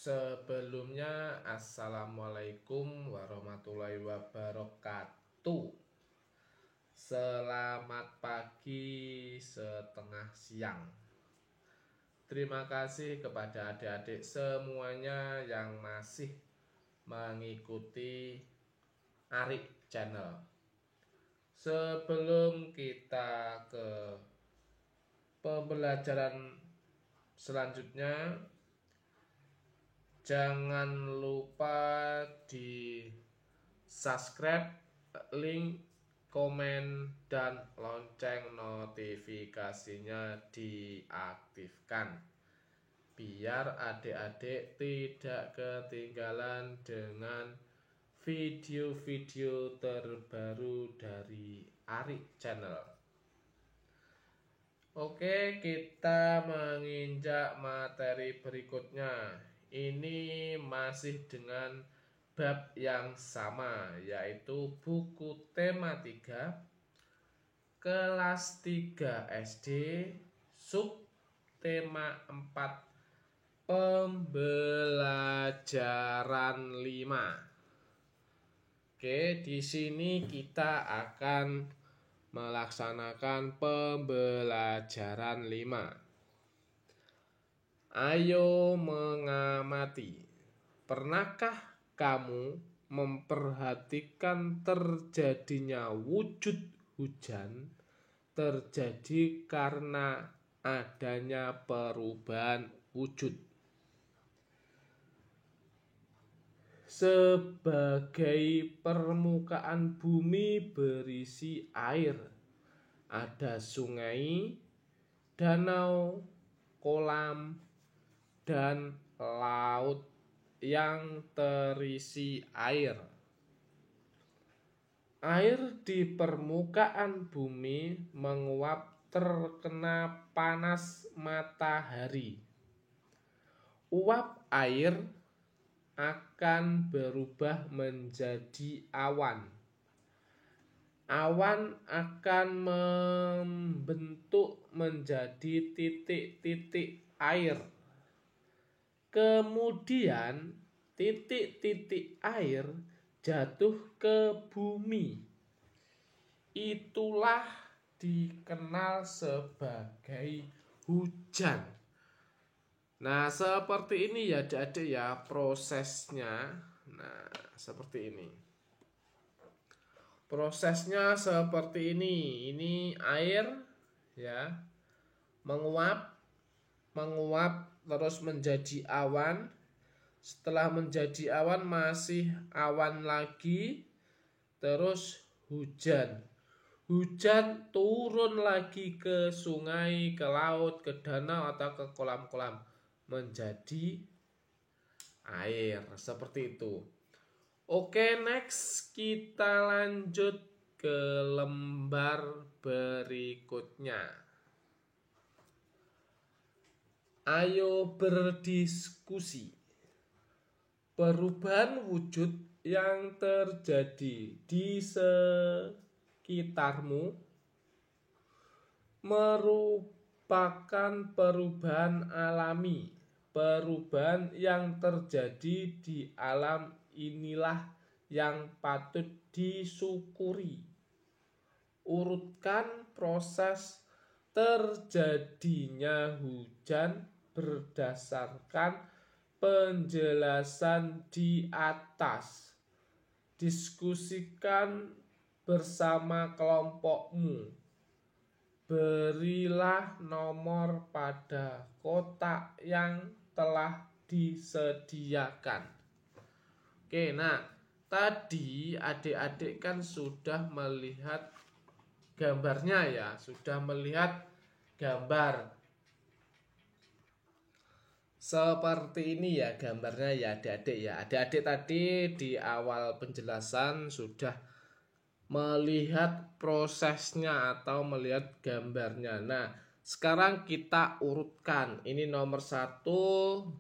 Sebelumnya, Assalamualaikum warahmatullahi wabarakatuh. Selamat pagi setengah siang. Terima kasih kepada adik-adik semuanya yang masih mengikuti Arik Channel. Sebelum kita ke pembelajaran selanjutnya, jangan lupa di subscribe, link, komen, dan lonceng notifikasinya diaktifkan biar adik-adik tidak ketinggalan dengan video-video terbaru dari Arik Channel. Oke, kita menginjak materi berikutnya. Ini masih dengan bab yang sama, yaitu buku tema 3 kelas 3 SD sub tema 4 pembelajaran 5. Oke, di sini kita akan melaksanakan pembelajaran 5. Ayo mengamati. Pernahkah kamu memperhatikan terjadinya wujud hujan terjadi karena adanya perubahan wujud? Sebagai permukaan bumi berisi air, ada sungai, danau, kolam, dan laut yang terisi air. Air di permukaan bumi menguap terkena panas matahari. Uap air akan berubah menjadi awan. Awan akan membentuk menjadi titik-titik air. Kemudian titik-titik air jatuh ke bumi. Itulah dikenal sebagai hujan. Nah, seperti ini ya adik-adik ya prosesnya. Nah, seperti ini. Prosesnya seperti ini. Ini air ya menguap terus menjadi awan. Setelah menjadi awan masih awan lagi, terus hujan. Hujan turun lagi ke sungai, ke laut, ke danau atau ke kolam-kolam menjadi air. Seperti itu. Oke, next kita lanjut ke lembar berikutnya. Ayo berdiskusi. Perubahan wujud yang terjadi di sekitarmu merupakan perubahan alami. Perubahan yang terjadi di alam inilah yang patut disyukuri. Urutkan proses terjadinya hujan berdasarkan penjelasan di atas. Diskusikan bersama kelompokmu. Berilah nomor pada kotak yang telah disediakan. Oke, nah tadi adik-adik kan sudah melihat gambarnya ya, sudah melihat gambar seperti ini ya gambarnya ya adik-adik ya. Adik-adik tadi di awal penjelasan sudah melihat prosesnya atau melihat gambarnya. Nah, sekarang kita urutkan. Ini nomor 1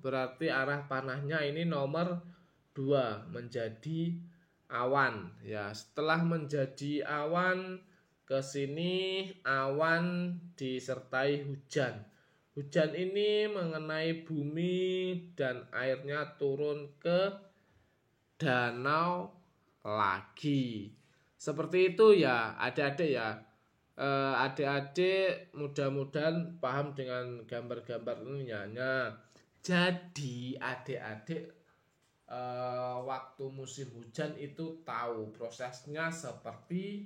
berarti arah panahnya ini nomor 2 menjadi awan ya. Setelah menjadi awan ke sini awan disertai hujan. Hujan ini mengenai bumi dan airnya turun ke danau lagi. Seperti itu ya adik-adik ya. Adik-adik mudah-mudahan paham dengan gambar-gambar ini ya. Nah, jadi adik-adik waktu musim hujan itu tahu prosesnya seperti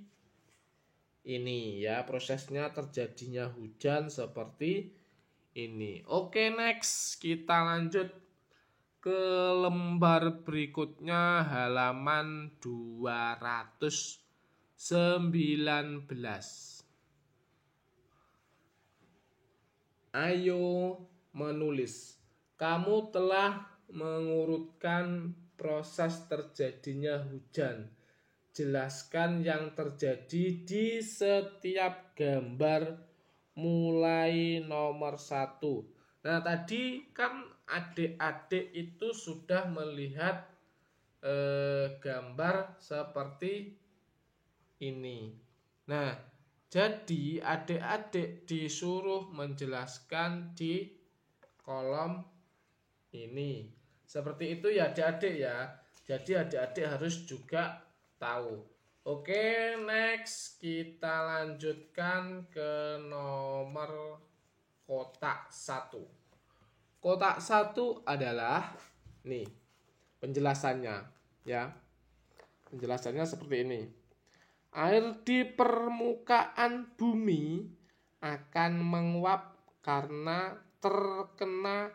ini ya, prosesnya terjadinya hujan seperti ini. Oke, next kita lanjut ke lembar berikutnya, halaman 219. Ayo menulis. Kamu telah mengurutkan proses terjadinya hujan. Jelaskan yang terjadi di setiap gambar mulai nomor 1. Nah, tadi kan adik-adik itu sudah melihat gambar seperti ini. Nah, jadi adik-adik disuruh menjelaskan di kolom ini. Seperti itu ya adik-adik ya. Jadi adik-adik harus juga tahu. Oke, next kita lanjutkan ke nomor kotak 1. Kotak 1 adalah nih penjelasannya ya. Penjelasannya seperti ini. Air di permukaan bumi akan menguap karena terkena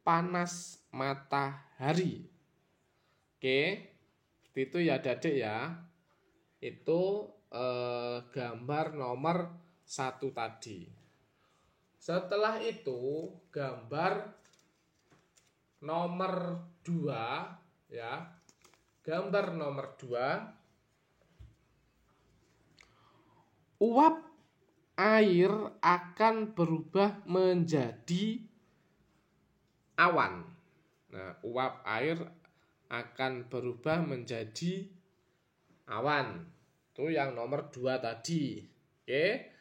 panas matahari. Oke, itu ya adik-adik ya. Itu gambar nomor 1 tadi. Setelah itu gambar nomor 2 ya. Gambar nomor 2, uap air akan berubah menjadi awan. Nah, uap air akan berubah menjadi awan. Itu yang nomor 2 tadi. Oke.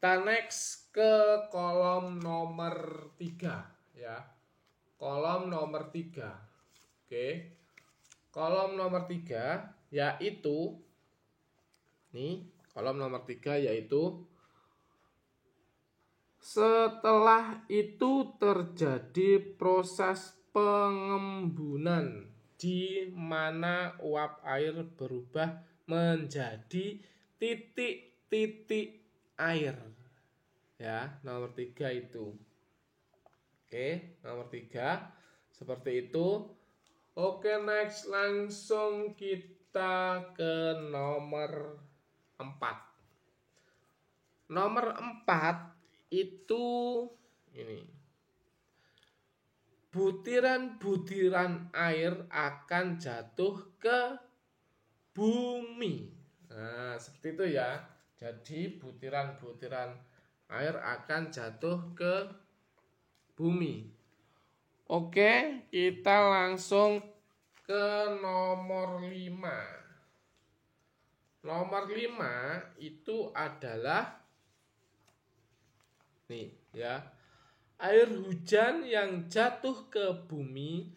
Kita next ke kolom nomor 3 ya. Kolom nomor 3. Oke. Kolom nomor 3 yaitu nih, kolom nomor 3 yaitu setelah itu terjadi proses pengembunan di mana uap air berubah menjadi titik-titik air. Ya, nomor 3 itu. Oke, nomor 3 seperti itu. Oke, next langsung kita ke nomor 4. Nomor 4 itu ini. Butiran-butiran air akan jatuh ke bumi. Nah, seperti itu ya. Jadi butiran-butiran air akan jatuh ke bumi. Oke, kita langsung ke nomor 5. Nomor 5 itu adalah nih ya. Air hujan yang jatuh ke bumi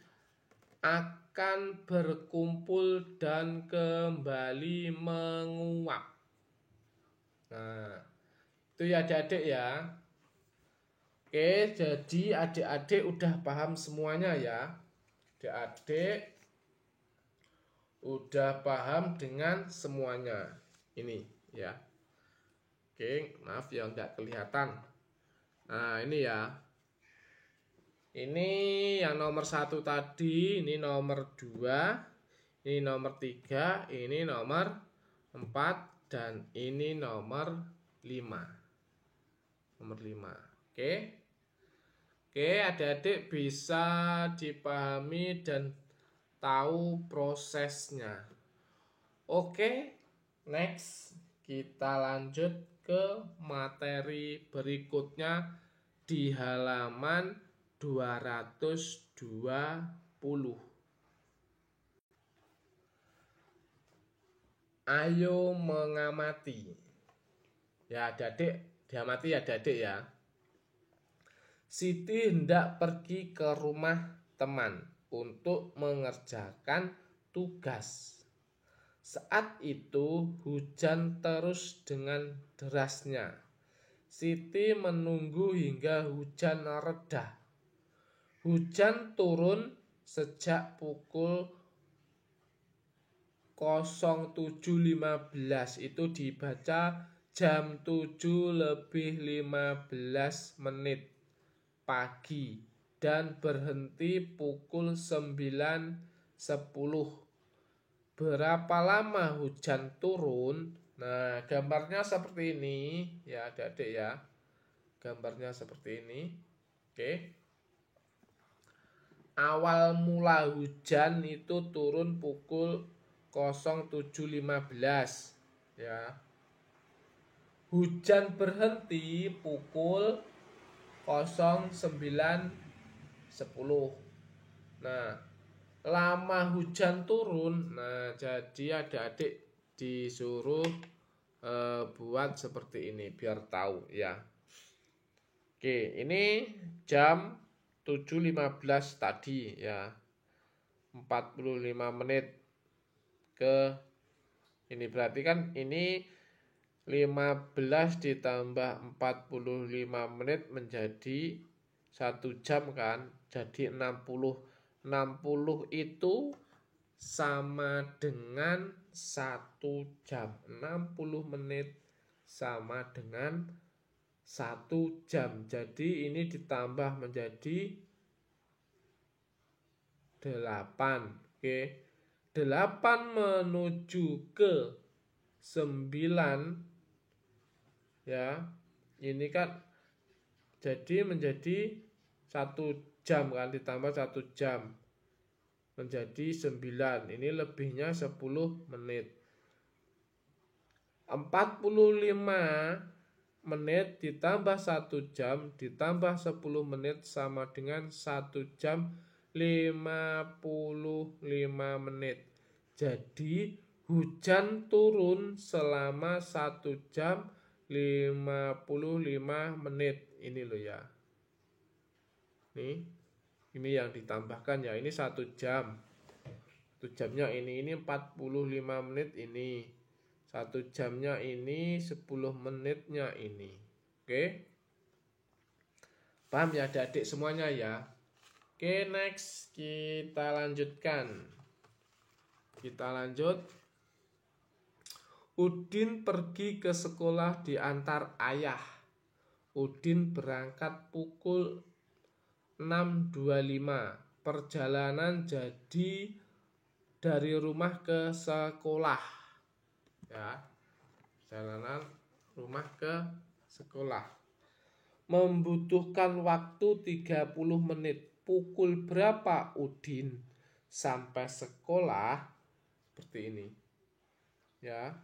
akan berkumpul dan kembali menguap. Nah, itu ya adik-adik ya. Oke, jadi adik-adik udah paham semuanya ya. Adik-adik udah paham dengan semuanya. Ini ya. Oke, maaf ya nggak kelihatan. Nah, ini ya. Ini yang nomor 1 tadi, ini nomor 2, ini nomor 3, ini nomor 4, dan ini nomor 5. Nomor 5. Oke. Oke, adik-adik bisa dipahami dan tahu prosesnya. Oke, next kita lanjut ke materi berikutnya di halaman 220. Ayo mengamati. Ya, adik-adik, diamati ya adik-adik ya. Siti hendak pergi ke rumah teman untuk mengerjakan tugas. Saat itu hujan terus dengan derasnya. Siti menunggu hingga hujan reda. Hujan turun sejak pukul 07.15, itu dibaca jam 7:15 pagi dan berhenti pukul 9:10. Berapa lama hujan turun? Nah, gambarnya seperti ini ya adik-adik ya. Gambarnya seperti ini. Oke. Awal mula hujan itu turun pukul 07.15 ya. Hujan berhenti pukul 09.10. Nah, lama hujan turun. Nah, jadi adik-adik disuruh buat seperti ini biar tahu ya. Oke, ini jam 7.15 tadi ya. 45 menit ke ini, berarti kan ini 15 ditambah 45 menit menjadi 1 jam kan. Jadi 60. 60 itu sama dengan 1 jam. 60 menit sama dengan 1 jam. Jadi ini ditambah menjadi 8. Oke. 8 menuju ke 9 ya. Ini kan jadi menjadi 1 jam kan, ditambah 1 jam menjadi 9. Ini lebihnya 10 menit. 45 menit ditambah 1 jam ditambah 10 menit sama dengan 1 jam 55 menit. Jadi hujan turun selama 1 jam 55 menit. Ini loh ya. Ini yang ditambahkan ya. Ini 1 jam. 1 jamnya ini 45 menit ini. 1 jamnya ini 10 menitnya ini. Oke. Paham ya adik-adik semuanya ya. Oke, next kita lanjutkan. Kita lanjut. Udin pergi ke sekolah diantar ayah. Udin berangkat pukul 6.25. Perjalanan jadi dari rumah ke sekolah. Ya. Perjalanan rumah ke sekolah. Membutuhkan waktu 30 menit. Pukul berapa Udin sampai sekolah? Seperti ini. Ya.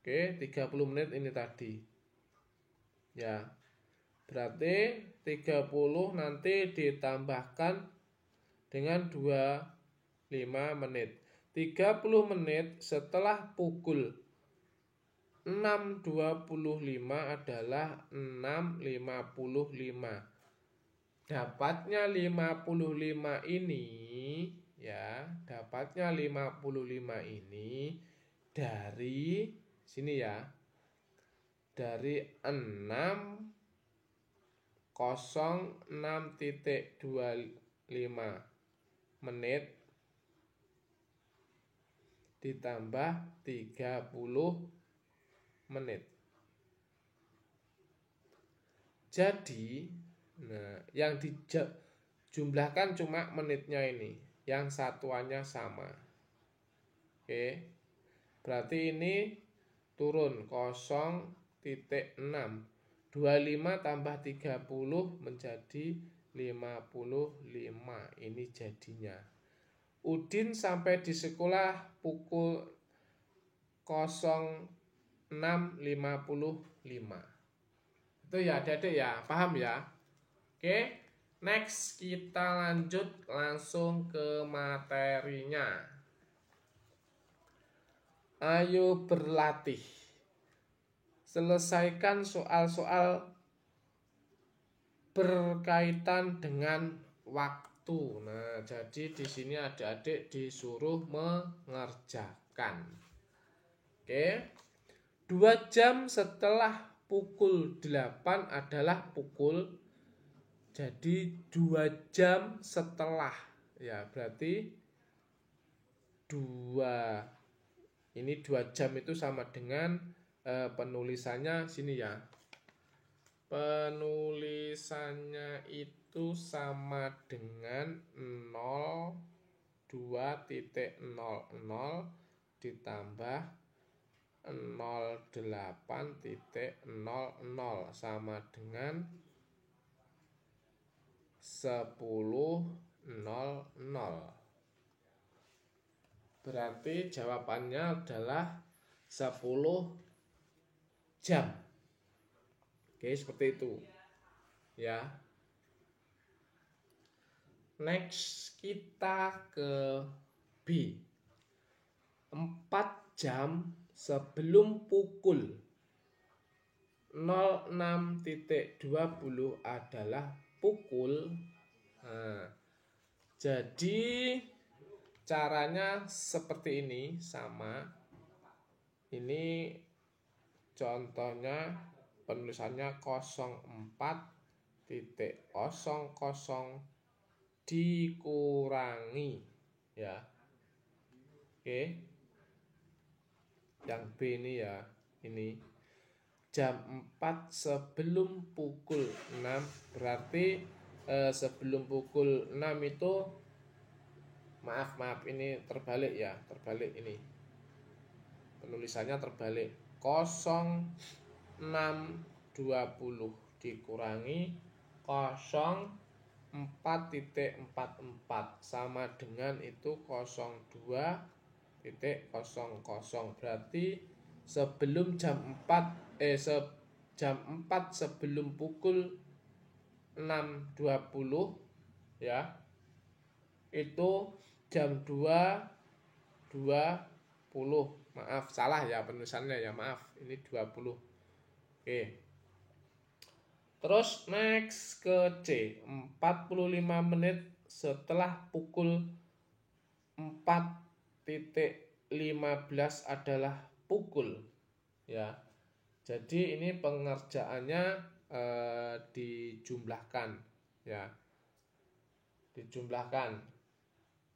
Oke, 30 menit ini tadi. Ya. Berarti 30 nanti ditambahkan dengan 25 menit. 30 menit setelah pukul 6.25 adalah 6.55. Dapatnya 55 ini ya, dapatnya 55 ini dari sini ya. Dari 6.06.25 menit ditambah 30 menit. Jadi, nah, yang dijumlahkan cuma menitnya ini, yang satuannya sama. Oke. Berarti ini turun 0.6. 25 tambah 30 menjadi 55. Ini jadinya. Udin sampai di sekolah pukul 06.55. Itu ya adik-adik ya, paham ya? Oke, next kita lanjut langsung ke materinya. Ayo berlatih. Selesaikan soal-soal berkaitan dengan waktu. Nah, jadi di sini adik-adik disuruh mengerjakan. Oke. 2 jam setelah pukul 8 adalah pukul. Jadi 2 jam setelah. Ya, berarti 2. Ini 2 jam itu sama dengan penulisannya sini ya. Penulisannya itu sama dengan 02.00 ditambah 08.00 sama dengan 10.00. Berarti jawabannya adalah 10 jam. Oke, seperti itu. Ya. Next kita ke B. 4 jam sebelum pukul 06.20 adalah pukul. Nah, jadi caranya seperti ini, sama. Ini contohnya penulisannya 04.00 dikurangi ya. Oke. Yang B ini ya, ini jam 4 sebelum pukul 6, berarti sebelum pukul 6 itu maaf ini terbalik ya, terbalik ini. Penulisannya terbalik. 06.20 dikurangi 04.44 sama dengan itu 02.00. Berarti sebelum jam 4 sebelum pukul 6.20 ya, itu jam 2.20. Maaf, salah ya penulisannya ya, maaf. Ini 20. Oke. Terus next ke C. 45 menit setelah pukul 4.15 adalah pukul. Ya. Jadi ini pengerjaannya dijumlahkan ya. Dijumlahkan.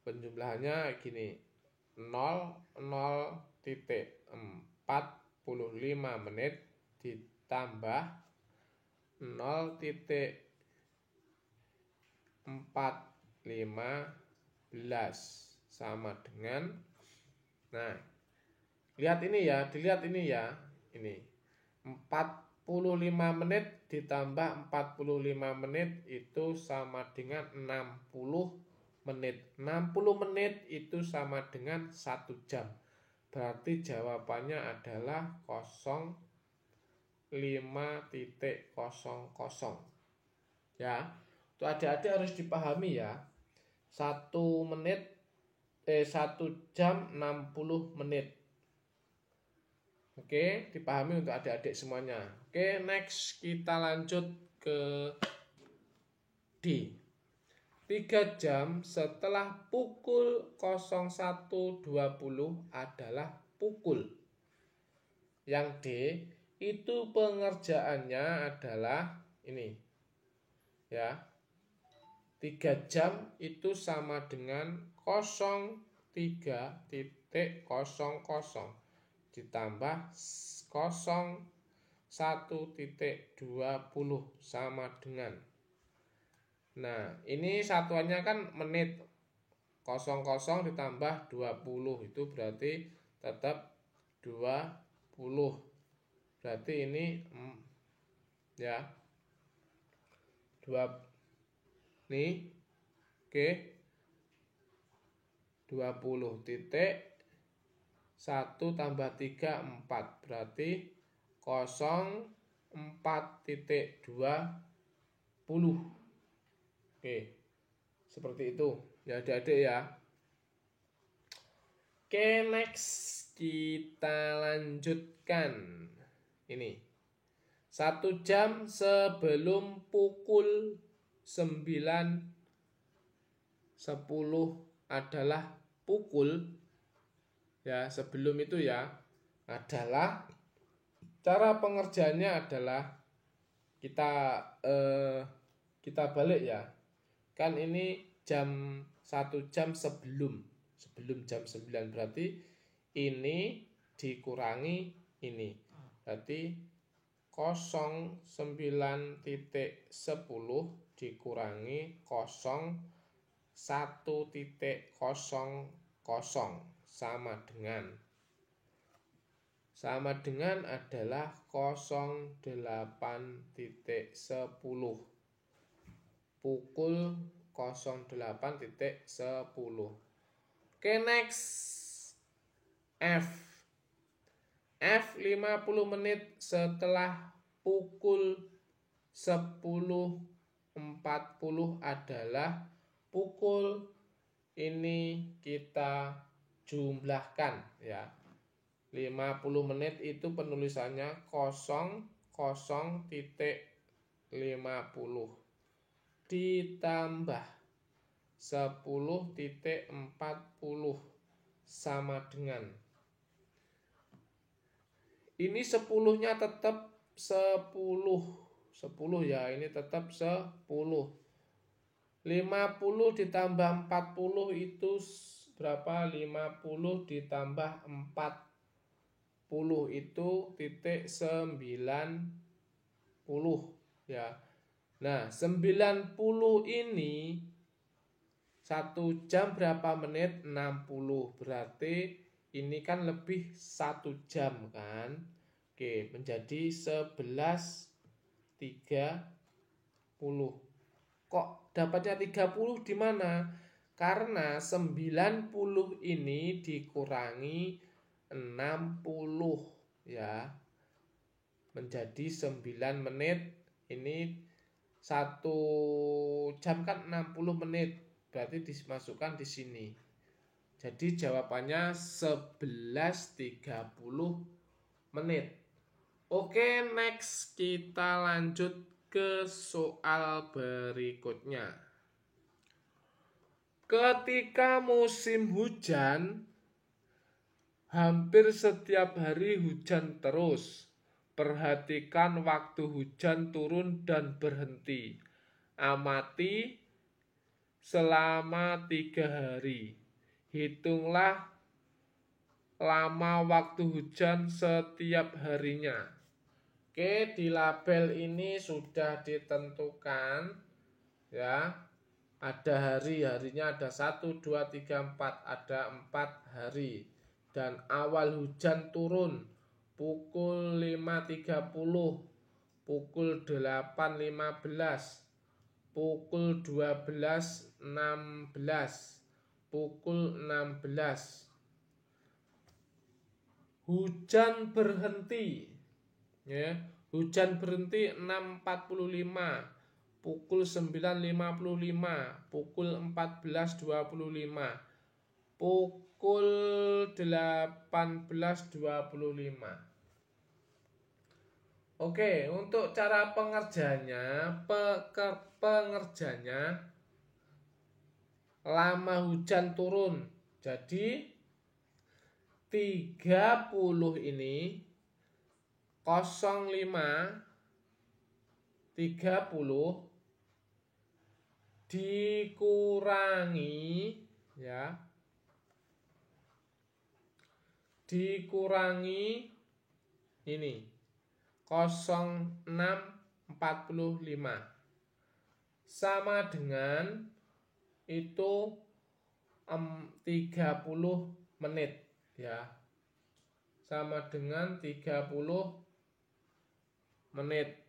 Penjumlahannya gini. 0.45 menit ditambah 0.415 sama dengan, nah lihat ini ya, dilihat ini ya, ini 45 menit ditambah 45 menit itu sama dengan 60 menit. 60 menit itu sama dengan 1 jam. Berarti jawabannya adalah 05.00. Ya, itu adik-adik harus dipahami ya. 1 jam 60 menit. Oke, dipahami untuk adik-adik semuanya. Oke, next kita lanjut ke D. 3 jam setelah pukul 01.20 adalah pukul. Yang D itu pengerjaannya adalah ini. Ya. 3 jam itu sama dengan 03.00 ditambah 01.20 sama dengan, nah ini satuannya kan menit, 00 ditambah 20 itu berarti tetap 20. Berarti ini ya 2 nih. Oke. 20.1 tambah 3 4 berarti 04.20. Oke, seperti itu ya adik-adik ya. Oke, next kita lanjutkan ini 1 jam sebelum pukul 9.10 adalah pukul, ya sebelum itu ya, adalah cara pengerjaannya adalah kita balik ya. Kan ini 1 jam sebelum jam 9, berarti ini dikurangi ini. Berarti 09.10 dikurangi 01.00 sama dengan adalah 08.10 pukul 08.10. Oke, next. F 50 menit setelah pukul 10.40 adalah pukul, ini kita jumlahkan ya. 50 menit itu penulisannya 00.50 ditambah 10.40 sama dengan, ini 10-nya tetap 10 ya, ini tetap 10. 50 ditambah 40 itu berapa? 50 ditambah 40 itu titik 90 ya. Nah, 90 ini 1 jam berapa menit? 60. Berarti ini kan lebih 1 jam kan. Oke, menjadi 11.30. Kok dapatnya 30 di mana? Karena 90 ini dikurangi 60 ya. Menjadi 9 menit. Ini 1 jam kan 60 menit. Berarti dimasukkan di sini. Jadi jawabannya 11.30 menit. Oke, next kita lanjut ke soal berikutnya. Ketika musim hujan, hampir setiap hari hujan terus. Perhatikan waktu hujan turun dan berhenti. Amati selama 3 hari. Hitunglah lama waktu hujan setiap harinya. Oke, di label ini sudah ditentukan ya. Ada hari-harinya, ada 1, 2, 3, 4, ada 4 hari. Dan awal hujan turun pukul 5.30, pukul 8.15, pukul 12.16, pukul 16. Hujan berhenti ya. Hujan berhenti 6.45, pukul 9.55, pukul 14.25, pukul 18.25. Oke, untuk cara pengerjaannya, lama hujan turun. Jadi 30 ini 05.30 dikurangi ya. Dikurangi ini 06.45 sama dengan itu 30 menit ya. Sama dengan 30 menit.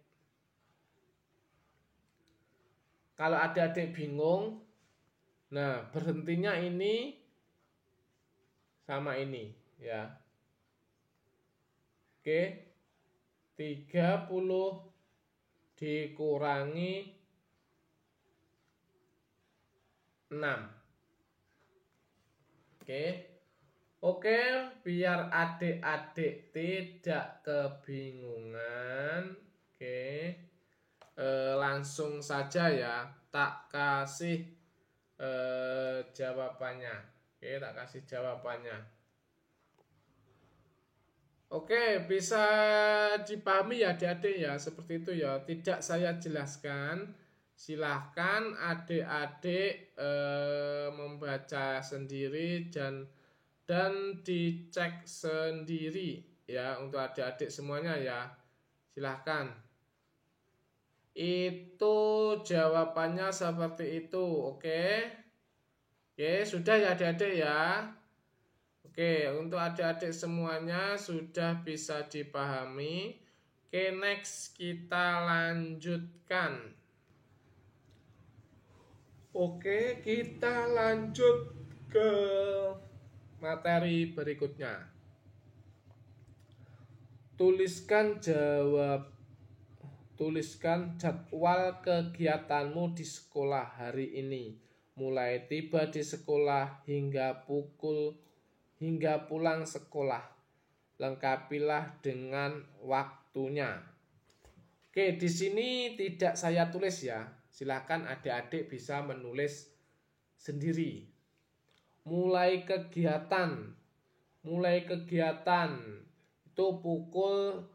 Kalau adik-adik bingung, nah berhentinya ini sama ini ya. Oke. 30 dikurangi 6. Oke, biar adik-adik tidak kebingungan. Oke. Langsung saja ya, tak kasih jawabannya. Oke, tak kasih jawabannya. Oke, bisa dipahami ya adik-adik ya, seperti itu ya. Tidak saya jelaskan. Silahkan adik-adik membaca sendiri dan dicek sendiri ya untuk adik-adik semuanya ya. Silahkan. Itu jawabannya seperti itu, oke? Oke, sudah ya adik-adik ya. Oke, untuk adik-adik semuanya sudah bisa dipahami. Oke, next kita lanjutkan. Oke, kita lanjut ke materi berikutnya. Tuliskan jadwal kegiatanmu di sekolah hari ini, mulai tiba di sekolah hingga pulang sekolah. Lengkapilah dengan waktunya. Oke, di sini tidak saya tulis ya. Silahkan adik-adik bisa menulis sendiri. Mulai kegiatan itu pukul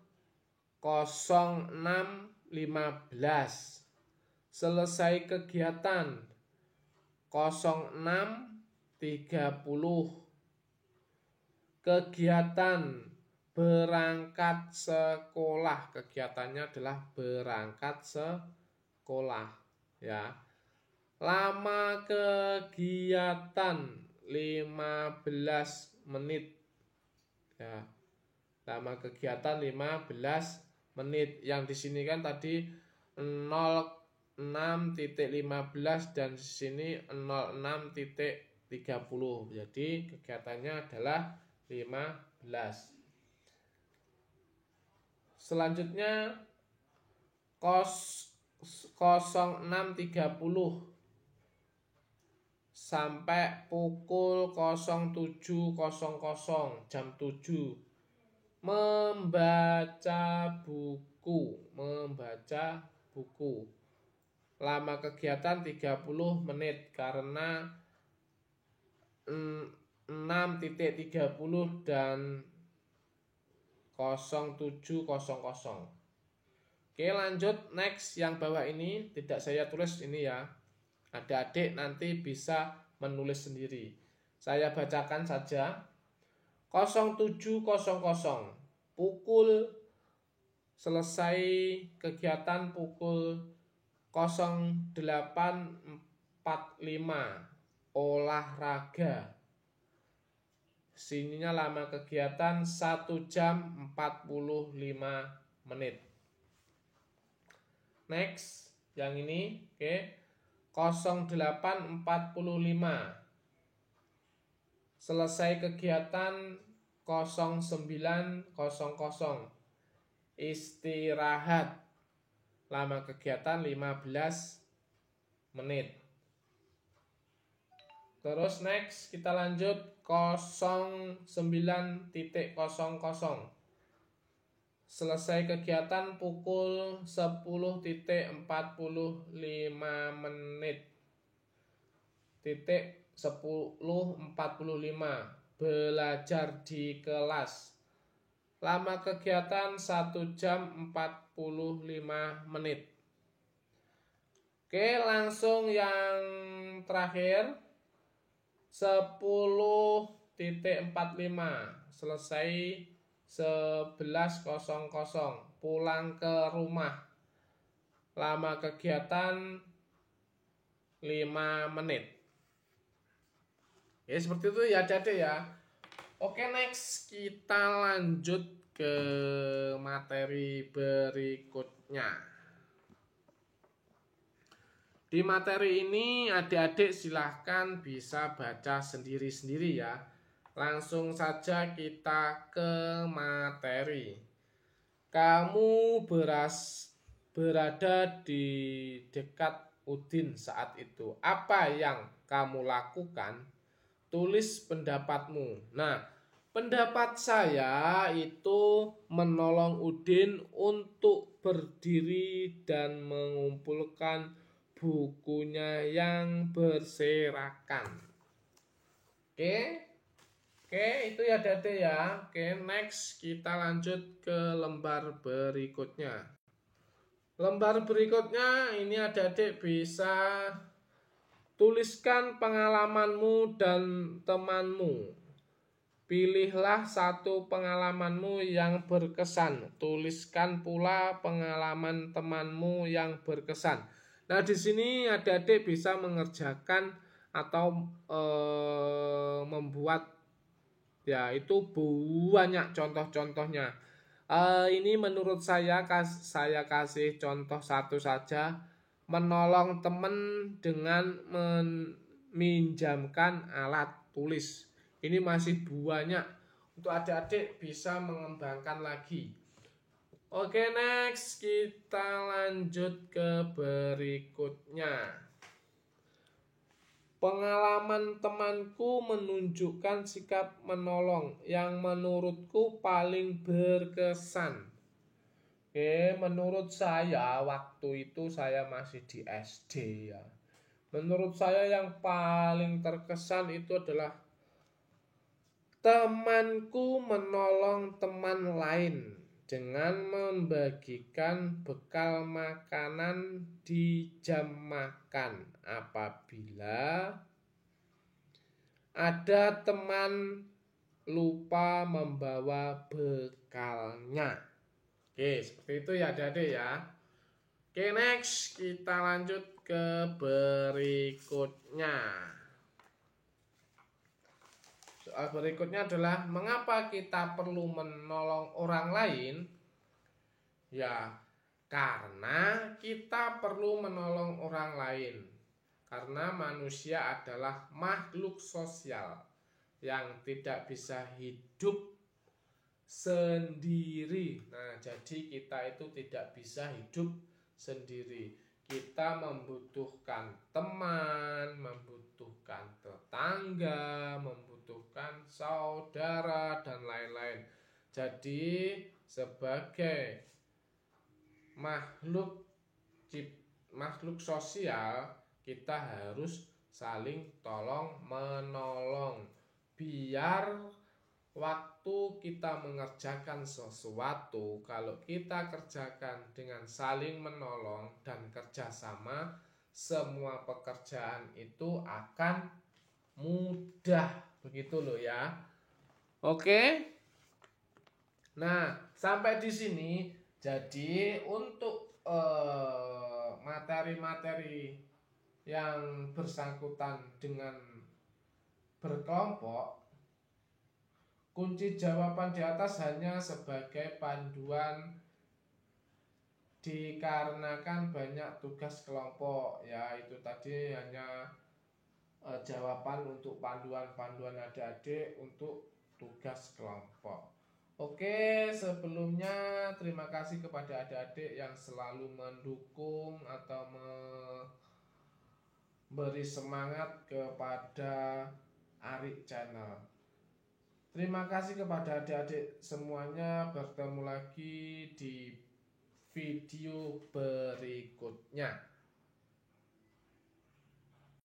06.15. Selesai kegiatan 06.30. Kegiatan berangkat sekolah, kegiatannya adalah berangkat sekolah ya. Lama kegiatan 15 menit ya. Lama kegiatan 15 menit. Yang di sini kan tadi 06.15 dan di sini 06.30. Jadi kegiatannya adalah 15. Selanjutnya 06.30 sampai pukul 07.00 jam 7. Membaca buku. Lama kegiatan 30 menit karena 6.30 dan 07.00. Oke, lanjut next yang bawah ini tidak saya tulis ini ya. Adik-adik nanti bisa menulis sendiri. Saya bacakan saja. 07.00 pukul selesai kegiatan pukul 08.45 olahraga. Sininya lama kegiatan 1 jam 45 menit. Next, yang ini, oke. 08.45. Selesai kegiatan 09.00. Istirahat. Lama kegiatan 15 menit. Terus next kita lanjut 09.00. Selesai kegiatan pukul 10.45 menit. 10.45 belajar di kelas. Lama kegiatan 1 jam 45 menit. Oke, langsung yang terakhir 10.45 selesai 11.00 pulang ke rumah. Lama kegiatan 5 menit. Ya seperti itu ya adik-adik ya. Oke, next kita lanjut ke materi berikutnya. Di materi ini adik-adik silahkan bisa baca sendiri-sendiri ya. Langsung saja kita ke materi. Kamu berada di dekat Udin saat itu. Apa yang kamu lakukan? Tulis pendapatmu. Nah, Pendapat saya itu menolong Udin untuk berdiri dan mengumpulkan bukunya yang berserakan. Oke. Oke, itu ya Dade ya. Oke, next kita lanjut ke lembar berikutnya. Lembar berikutnya ini adik-adik bisa tuliskan pengalamanmu dan temanmu. Pilihlah satu pengalamanmu yang berkesan. Tuliskan pula pengalaman temanmu yang berkesan. Nah, di sini adik-adik bisa mengerjakan atau membuat, ya itu banyak contoh-contohnya. Ini menurut saya kasih contoh satu saja. Menolong teman dengan meminjamkan alat tulis. Ini masih banyak untuk adik-adik bisa mengembangkan lagi. Oke, next kita lanjut ke berikutnya. Pengalaman temanku menunjukkan sikap menolong yang menurutku paling berkesan. Oke, menurut saya waktu itu saya masih di SD ya. Menurut saya yang paling terkesan itu adalah temanku menolong teman lain dengan membagikan bekal makanan di jam makan apabila ada teman lupa membawa bekalnya. Oke, seperti itu ya adik-adik ya. Oke, next kita lanjut ke berikutnya. Soal berikutnya adalah mengapa kita perlu menolong orang lain? Ya, karena kita perlu menolong orang lain. Karena manusia adalah makhluk sosial yang tidak bisa hidup sendiri. Nah, jadi kita itu tidak bisa hidup sendiri. Kita membutuhkan teman, membutuhkan tetangga, membutuhkan saudara, dan lain-lain. Jadi, sebagai makhluk sosial, kita harus saling tolong menolong. Biar waktu kita mengerjakan sesuatu, kalau kita kerjakan dengan saling menolong dan kerjasama, semua pekerjaan itu akan mudah. Begitu loh ya. Oke. Nah, sampai di sini. Jadi untuk materi-materi yang bersangkutan dengan berkelompok, kunci jawaban di atas hanya sebagai panduan dikarenakan banyak tugas kelompok. Ya, itu tadi hanya jawaban untuk panduan-panduan adik-adik untuk tugas kelompok. Oke, sebelumnya terima kasih kepada adik-adik yang selalu mendukung atau memberi semangat kepada Arik Channel. Terima kasih kepada adik-adik semuanya. Bertemu lagi di video berikutnya.